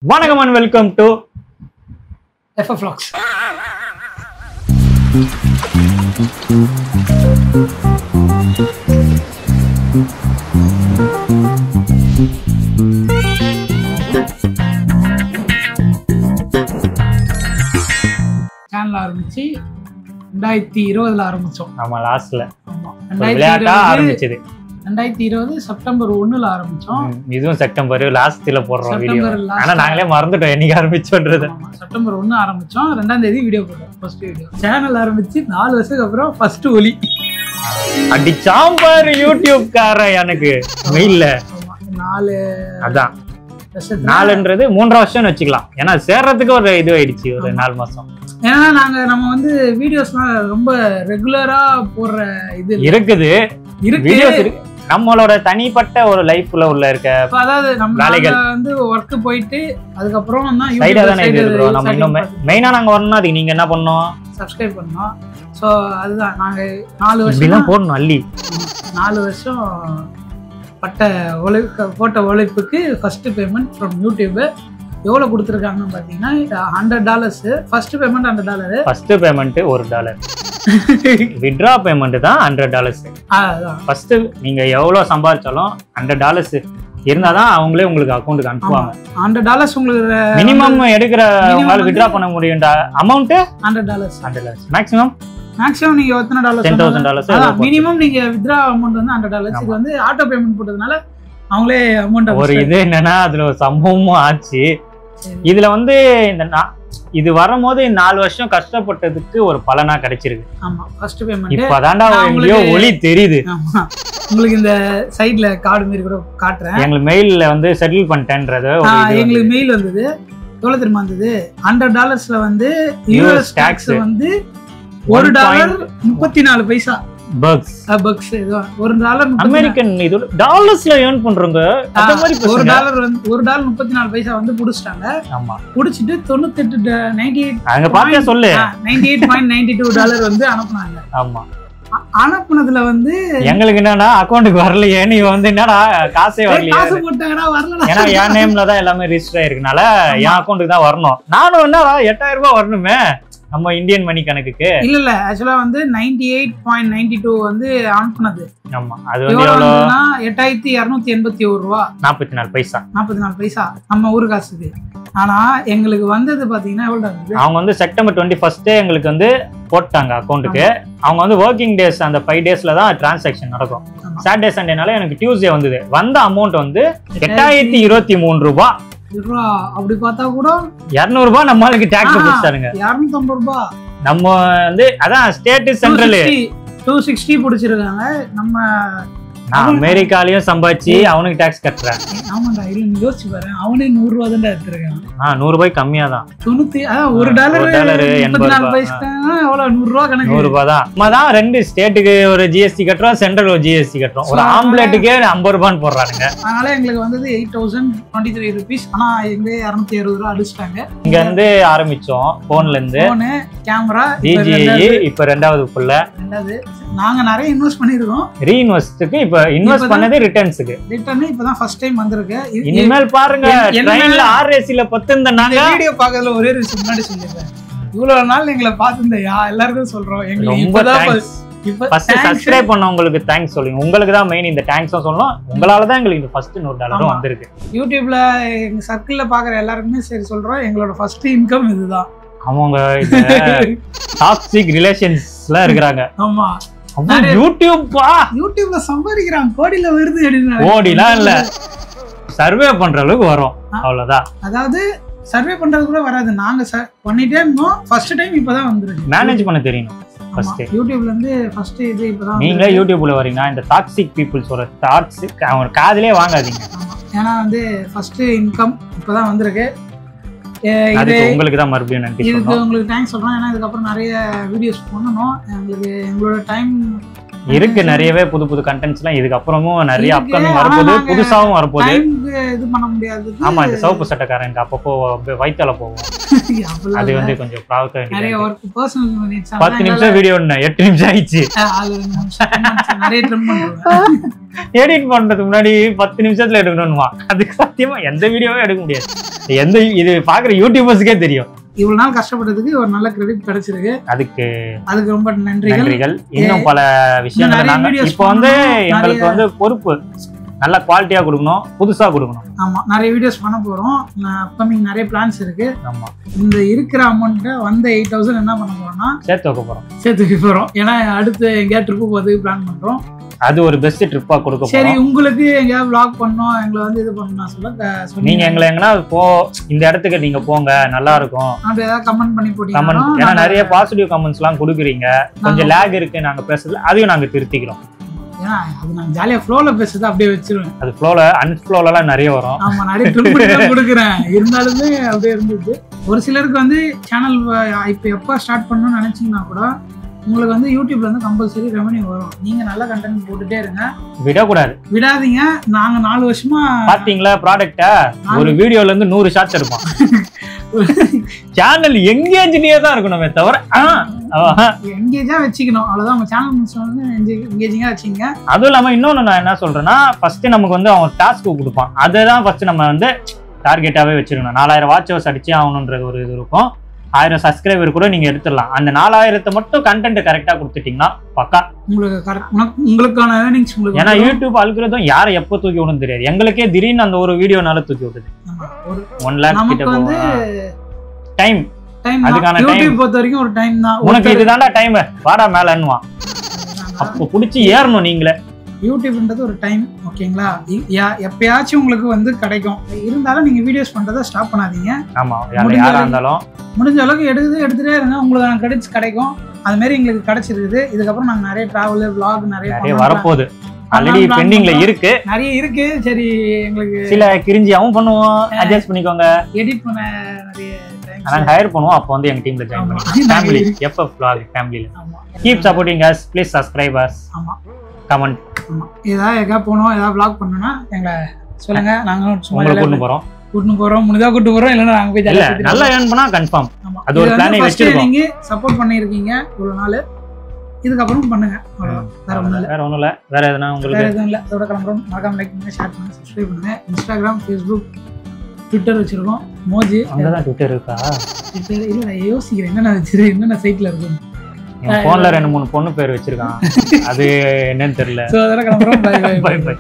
வணக்கம் and welcome to FF Vlogs. Channel ஆரம்பிச்சு 2020 ஆரம்பிச்சோம். நம்ம லாஸ்ட்ல ஆமா, விளையாட்டா ஆரம்பிச்சது 2020 செப்டம்பர் 1ல ஆரம்பிச்சோம். இதுவும் செப்டம்பர் லாஸ்ட்ல போடுறோம் வீடியோ. September last. ஆனா நாங்களே மறந்துட்டோம் என்னைக்கு ஆரம்பிச்சோன்றது. செப்டம்பர் 1 ஆரம்பிச்சோம், 2ஆம் தேதி வீடியோ போட்டோம். ஃபர்ஸ்ட் வீடியோ சேனல் ஆரம்பிச்சு 4 வருஷத்துக்கு அப்புறம் ஃபர்ஸ்ட் ஒலி அடி சாம்பார் யூடியூப் கார எனக்கு மெயில்ல 4 அதான் வருஷத்துல 4ன்றது 3 வருஷம்னு வச்சுக்கலாம். ஏன்னா சேர்றதுக்கு ஒரு இது ஆயிடுச்சு ஒரு 4 மாசம். ஏன்னா நம்ம வந்து வீடியோஸ்லாம் ரொம்ப ரெகுலரா போடுற இது இருக்குது இருக்கு. வீடியோஸ் இருக்கு. நம்மளோட தனிப்பட்ட ஒரு லைஃப்ல உள்ள இருக்க அதாவது நம்ம வேலைகள் வந்து ஒர்க் போயிட்டு அதுக்கப்புறம் தான் சைடா தானே இது இருக்கிறோம். நம்ம இன்னும் மெயினா நாங்க வரணும். அதுக்கு நீங்க என்ன பண்ணோம்? சப்ஸ்கிரைப் பண்ணோம். ஸோ அதுதான் நாங்க 4 வருஷம் இப்படிலாம் போடணும் அள்ளி 4 வருஷம் போட்ட உழைப்புக்கு ஃபர்ஸ்ட் பேமெண்ட் ஃப்ரம் யூடியூப் எவ்வளவு கொடுத்துருக்காங்கன்னு பாத்தீங்கன்னா $100. First payment $100. First payment $1. Withdraw payment தான் $100. அதான் ஃபர்ஸ்ட் நீங்க எவ்வளவு சம்பாதிச்சாலும் $100 இருந்தாதான் அவங்களே உங்களுக்கு அக்கௌண்ட்டுக்கு அனுப்புவாங்க. $100 உங்களுக்கு மினிமம் எடுக்கிற உங்களால வித்ட்ரா பண்ண முடியும்டா அமௌண்ட் $100. மேக்ஸிமம் மேக்ஸிமம் நீங்க எத்தனை $10,000 டாலர் மினிமம் நீங்க வித்ட்ரா அமௌண்ட் வந்து $100. இது வந்து ஆட்டோ பேமெண்ட் போட்டதுனால அவங்களே அமௌண்ட் ஒரு இது என்னன்னா அதுல ஒரு சம்பவமும் ஆச்சு. இதுல வந்து இது வரும்போது 4 வருஷம் கஷ்டப்பட்டதுக்கு ஒரு பலனா கிடைச்சிருக்கு. ஆமா, ஃபர்ஸ்ட் பேமெண்ட் இப்பதான்டா எங்கேயோ ஒளி தெரியுது. ஆமா, உங்களுக்கு இந்த சைடுல கார்டு மாதிரி கூட காட்டுறேன். எங்களுக்கு மெயில்ல வந்து செட்டில் பண்ணிட்டேன்றது எங்களுக்கு மெயில் வந்தது. எவ்வளவு தெரியுமா வந்தது? $100 வந்து யூஎஸ் டாக்ஸ் வந்து $1.34 பக்ஸ். $1 அமெரிக்கன் இது டாலர்ஸ்ல ஏர்ன் பண்றவங்க அந்த மாதிரி $1.34 வந்து புடிச்சிட்டாங்க. ஆமா, புடிச்சிட்டு 98 அங்க பாத்தே சொல்லு $98.92 வந்து அனுப்புனாங்க. ஆமா, அனுப்புனதுல வந்து எங்களுக்கு என்னன்னா அக்கௌண்ட்டுக்கு வரலையே, நீ வந்து என்னடா காசே வரலையே. காசு போட்டாங்கடா வரல. ஏன்னா என் நேம்ல தான் எல்லாமே ரெஜிஸ்டர் ஆயிருக்கனால என் அக்கௌண்ட்டுக்கு தான் வரணும். நானும் என்ன $8,000 வரணுமே நம்ம இந்தியன் மணி கணக்குக்கு. இல்ல ஆக்சுவலா வந்து 98.92 வந்து அனுப்புனது. ஆமா, அது வந்து எவ்வளவு? $8,281 44 பைசா நம்ம ஊரு காசுக்கு. ஆனா எங்களுக்கு வந்தது பாத்தீங்கன்னா எவ்வளவு? அவங்க வந்து செப்டம்பர் 21 எங்களுக்கு வந்து போட்டாங்க அக்கௌண்ட்டுக்கு. அவங்க வந்து ஒர்க்கிங் டேஸ் அந்த 5 டேஸ்ல தான் டிரான்சாக்ஷன் நடக்கும். சாட்டர்டே சண்டேனால எனக்கு டியூஸ்டே வந்தது. வந்த அமௌண்ட் வந்து $8,023. அப்படி பார்த்தா கூட $200 நம்மளுக்கு டாக்ஸ் போட்டாருங்க. $250. நம்ம வந்து அதான் ஸ்டேட் சென்ட்ரல் 260 பிடிச்சிருக்காங்க. நம்ம அமெரிக்காலயும் சம்பாதிச்சு அவனுக்கு டாக்ஸ் கட்டுறேன். ஆமாண்டா, இல்ல நீ யோசிச்சு பாரு, அவனே $100 தான் எடுத்திருக்கான். $100 கம்மியா தான். $1 $84 பைசா எவ்வளவு? $100 கணக்கு. $100 தான். நம்ம தான் 2 ஸ்டேட்டுக்கு ஒரு ஜிஎஸ்டி கட்டுறோம், சென்ட்ரல் ஒரு ஜிஎஸ்டி கட்டுறோம். ஒரு ஆம்லெட்டுக்கே $50 போடுறாங்க. அதனால எங்களுக்கு வந்தது $8,023. ஆனா எங்க $260 அடிச்சிட்டாங்க. இங்க இருந்து ஆரம்பிச்சோம் போன்ல இருந்து. போனு, கேமரா, DJI இப்ப 2வது புள்ள. நாங்க நிறைய இன்வெஸ்ட் பண்ணிருக்கோம். ரீஇன்வெஸ்ட்க்கு இப்ப இன்வெஸ்ட் பண்ணது ரிட்டர்ன்ஸ்க்கு. ரிட்டர்ன் இப்பதான் ஃபர்ஸ்ட் டைம் வந்திருக்கு. இனிமேல் பாருங்க ட்ரெயின்ல RACல பத்துந்த நாங்க வீடியோ பார்க்கறதுல ஒரே ஒரு விஷயம் முன்னாடி சொல்லிடுறேன். இவ்வளவு நாள் எங்களை பார்த்திருந்தயா எல்லாருக்கும் சொல்றோம். எங்களுக்கு இப்பதான் ஃபர்ஸ்ட் சப்ஸ்கிரைப் பண்ணவங்களுக்கு தேங்க்ஸ் சொல்லுங்க. உங்களுக்கு தான் மெயின் இந்த தேங்க்ஸும் சொல்லணும். உங்களால தான் எங்களுக்கு இந்த ஃபர்ஸ்ட் $100 வந்திருக்கு. யூடியூப்ல எங்க சர்க்கிள்ல பாக்குற எல்லாருக்குமே சரி சொல்றோம், எங்களோட ஃபர்ஸ்ட் இன்கம் இதுதான். அவங்க டாக்ஸிக் ரிலேஷன்ஸ்ல இருக்கிறாங்க. ஆமா, யூடியூப்ல சம்பாதிக்கிறாங்க, கோடியில வருது. கோடிலாம் இல்ல, சர்வே பண்ற அளவுக்கு வரும், அவ்வளவுதான். அதாவது சர்வே பண்றது கூட வராது. நாங்க பண்ணிட்டே இருந்தோம். ஃபர்ஸ்ட் டைம் இப்பதான் வந்திருக்கு. மேனேஜ் பண்ண தெரியணும் ஃபர்ஸ்ட். யூடியூப்ல இருந்து ஃபர்ஸ்ட் இது இப்பதான். நீங்க யூடியூப்ல வரீங்கன்னா இந்த டாக்ஸிக் பீப்புள்ஸோட தாட்ஸ் அவங்க காதுலயே வாங்காதீங்க. ஏன்னா வந்து ஃபர்ஸ்ட் இன்கம் இப்பதான் வந்திருக்கு. அதுக்கு உங்களுக்கு தான் மறுபடியும் நன்றி சொல்றோம். இதுக்கு உங்களுக்கு தேங்க்ஸ் சொல்றோம். ஏன்னா இதுக்கப்புறம் நிறைய வீடியோஸ் பண்ணணும். எங்களோட டைம் இருக்கு, நிறையவே புது புது கண்டென்ட்ஸ்லாம் இதுக்கு அப்புறமும் நிறைய அப்கமிங் வரப்போகுது, புதுசாவும் வரப்போகுது. இது பண்ண முடியாது. ஆமா, இந்த சவுப்பு சட்டக்காரனுக்கு அப்பப்போ வயித்தால போகும். அது வந்து கொஞ்சம் ப்ராப்ளம். நிறைய வர்க் பர்சனல் நீட்ஸ். 10 நிமிஷம் வீடியோ 8 நிமிஷம் ஆயிடுச்சு. நிறைய ட்ரிம் பண்றோம். எடிட் பண்றதுக்கு முன்னாடி 10 நிமிஷத்துல எடுக்கணும்னுவா. அதுக்கு சத்தியமா எந்த வீடியோவே எடுக்க முடியாது. எந்த இது பாக்குற யூடியூபர்ஸ்க்கே தெரியும். இவ்வளவு நாள் கஷ்டப்பட்டதுக்கு ஒரு நல்ல கிரெடிட் கிடைச்சிருக்கு. அதுக்கு ரொம்ப நன்றிகள். இன்னும் பல விஷயங்கள் நாங்க இப்போ வந்து எங்களுக்கு வந்து பொறுப்பு நல்ல குவாலிட்டியா கொடுக்கணும், புதுசா கொடுக்கணும். ஆமா, நிறைய வீடியோஸ் பண்ண போறோம். அப்கமிங் நிறைய பிளான்ஸ் இருக்கு. ஆமா, இந்த இருக்கிற அமௌண்ட்டை வந்த 8,000 என்ன பண்ண போறோம்னா சேர்த்து வைக்க போறோம். ஏன்னா அடுத்து எங்கேயா ட்ரிப்பு போறதுக்கு பிளான் பண்றோம். அது ஒரு பெஸ்ட் ட்ரிப்பா கொடுக்க போறோம். சரி, உங்களுக்கு எங்கயா vlog பண்ணோம், எங்களை வந்து இது பண்ணணும் சொல்ல நீங்க எங்களை எங்கனா இந்த இடத்துக்கு நீங்க போங்க, நல்லா இருக்கும் அப்படி ஏதாவது கமெண்ட் பண்ணி போட்டீங்கன்னா, ஏன்னா நிறைய பாசிட்டிவ் கமெண்ட்ஸ் எல்லாம் கொடுக்குறீங்க. கொஞ்சம் லேக் இருக்கு நாங்க பேசுறது, அதையும் நாங்க திருத்திக்கிறோம். ஏன்னா அது நான் ஜாலியா ஃப்ளோல பேசுறது அப்படியே வச்சிருவேன். அது ஃப்ளோல அன்ஃப்ளோல எல்லாம் நிறைய வரும். ஆமா, நிறைய ட்ரிப் கொடுக்குறேன். இருந்தாலுமே அப்படியே இருந்துச்சு. ஒரு சிலருக்கு வந்து சேனல் இப்போ எப்போ ஸ்டார்ட் பண்ணணும்னு நினைச்சீங்கன்னா கூட உங்களுக்கு வந்து யூடியூப்ல வந்து கம்பல்சரி ரெவன்யூ வரும். நீங்க நல்ல கண்டென்ட் போட்டுட்டே இருங்க, விடாதீங்க. நாங்க 4 வருஷமா பாத்தீங்களா ப்ராடக்ட்டா, ஒரு வீடியோல இருந்து 100 ஷார்ட்ஸ் எடுப்போம். சேனல் எங்கேஜ்னியே தான் இருக்கணுமே தவிர எங்கேஜா வச்சுக்கணும், அவ்வளவுதான். உங்க சேனல் எங்கேஜிங்கா வச்சுங்க. அதுவும் இல்லாம இன்னொன்னு நான் என்ன சொல்றேன்னா, ஃபர்ஸ்ட் நமக்கு வந்து அவன் டாஸ்க் கொடுப்பான், அதுதான் ஃபர்ஸ்ட் நம்ம வந்து டார்கெட்டாவே வச்சிருக்கணும். 4000 வாட்ச் ஹவர்ஸ் அடிச்சு ஆகணுன்றது ஒரு இது இருக்கும். 1000 சப்ஸ்கிரைபர் கூட நீங்க எடுத்துடலாம். அந்த 4000 மட்டும் கண்டென்ட் கரெக்டா கொடுத்துட்டீங்கன்னா பக்கா உங்களுக்கான ஏர்னிங்ஸ். ஏன்னா யூடியூப் அல்கோரிதம் யாரை எப்போ தூக்கி விடுன்னு தெரியாது. எங்களுக்கே திடீர்னு அந்த ஒரு வீடியோனால தூக்கி விடுது. 1 லேக் கிட்ட போகும் டைம். அதுக்கான டைம் பொறுத்த வரைக்கும் ஒரு டைம் தான். உனக்கு இதுதான்டா டைம், வாடா மேலன்னுவான். அப்போ புடிச்சு ஏறணும் நீங்களே. யூடியூப்ன்றது ஒரு டைம், ஓகேங்களா? எப்பயாச்சும் உங்களுக்கு வந்து கிடைக்கும். இருந்தாலும் நீங்க வீடியோஸ் பண்றதை ஸ்டாப் பண்ணாதீங்க. ஆமா, யாரா இருந்தாலும் முடிஞ்ச அளவுக்கு எடுத்துட்டே இருங்க, உங்களுக்கு கிரெடிட்ஸ் கிடைக்கும். அது மாதிரி எங்களுக்கு கிடைச்சிருக்குது. இதுக்கப்புறம் நாங்க நிறைய டிராவல் vlog நிறைய வரப்போகுது. ஆல்ரெடி பெண்டிங்ல இருக்கு, நிறைய இருக்கு. சரி, எங்களுக்கு சில கிரிஞ்சியாவும் பண்ணுவோம், அட்ஜஸ்ட் பண்ணிக்கோங்க. எடிட் பண்ண நிறைய நாங்க ஹையர் பண்ணுவோம். அப்போ வந்து எங்க டீம்ல ஜாயின் பண்ணுங்க. ஃபேமிலி FF vlog ஃபேமிலில. Keep supporting us, please subscribe us. ஆமா, கமெண்ட். ஆமா, ஏதாவது போனோம், ஏதாவது vlog பண்ணனும்னா எங்க சொல்லுங்க. நாங்க உங்களை கூட்டி போறோம். முடிஞ்சா கூட்டி போறோம். இல்லனா நாங்க போய் ஜாலியா நல்லா ஏர்ன் பண்ணா கன்ஃபார்ம். அது ஒரு பிளானே வெச்சிருக்கோம். நீங்க சப்போர்ட் பண்ணிருக்கீங்க இவ்வளவு நாள். இதுக்கு அப்புறம் பண்ணுங்க. வேற ஒண்ணும் இல்ல. வேற எதுனா உங்களுக்கு வேற எதுவும் இல்ல. இதோட கிளம்புறோம். மறக்காம லைக் பண்ணுங்க, ஷேர் பண்ணுங்க, சப்ஸ்கிரைப் பண்ணுங்க. இன்ஸ்டாகிராம், ஃபேஸ்புக், ட்விட்டர் வச்சிருக்கோம். மோஜி அங்கதான் ட்விட்டர் இருக்கா? ட்விட்டர் இல்ல, நான் யோசிக்கிறேன் என்னென்ன சைட்ல இருக்கு. போன்ல 2-3 பொண்ணு பேர் வச்சிருக்கான், அது என்னன்னு தெரியல. சோ அதெல்லாம் கிளம்புறோம். Bye by.